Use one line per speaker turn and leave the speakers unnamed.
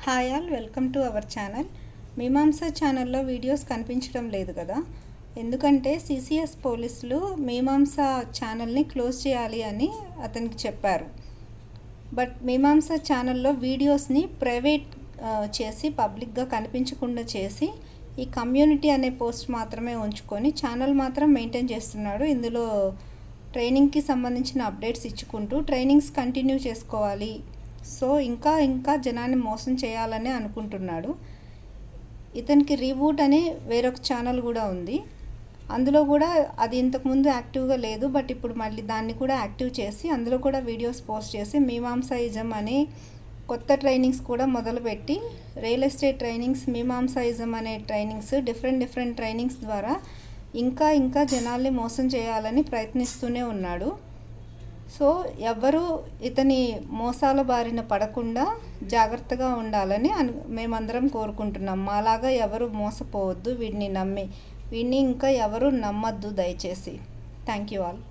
Hi all, welcome to our channel. Mimamsa ఛానల్లో videos కనిపించడం లేదు కదా, ఎందుకంటే సిసిఎస్ పోలీసులు మీమాంసా ఛానల్ని క్లోజ్ చేయాలి అని అతనికి చెప్పారు. బట్ మీమాంసా ఛానల్లో వీడియోస్ని ప్రైవేట్ చేసి పబ్లిక్గా కనిపించకుండా చేసి ఈ కమ్యూనిటీ అనే పోస్ట్ మాత్రమే ఉంచుకొని ఛానల్ మాత్రం మెయింటైన్ చేస్తున్నాడు. ఇందులో ట్రైనింగ్కి సంబంధించిన అప్డేట్స్ ఇచ్చుకుంటూ ట్రైనింగ్స్ కంటిన్యూ చేసుకోవాలి. సో ఇంకా జనాన్ని మోసం చేయాలని అనుకుంటున్నాడు. ఇతనికి రీబూట్ అని వేరొక ఛానల్ కూడా ఉంది. అందులో కూడా అది ఇంతకుముందు యాక్టివ్గా లేదు, బట్ ఇప్పుడు మళ్ళీ దాన్ని కూడా యాక్టివ్ చేసి అందులో కూడా వీడియోస్ పోస్ట్ చేసి మీమాంసాయిజం అని కొత్త ట్రైనింగ్స్ కూడా మొదలుపెట్టి రియల్ ఎస్టేట్ ట్రైనింగ్స్, మీమాంసాయిజం అనే ట్రైనింగ్స్, డిఫరెంట్ ట్రైనింగ్స్ ద్వారా ఇంకా జనాల్ని మోసం చేయాలని ప్రయత్నిస్తూనే ఉన్నాడు. సో ఎవ్వరూ ఇతని మోసాల బారిన పడకుండా జాగ్రత్తగా ఉండాలని మేమందరం కోరుకుంటున్నాం. మాలాగా ఎవరు మోసపోవద్దు, వీడిని ఇంకా ఎవరు నమ్మద్దు దయచేసి. Thank you all.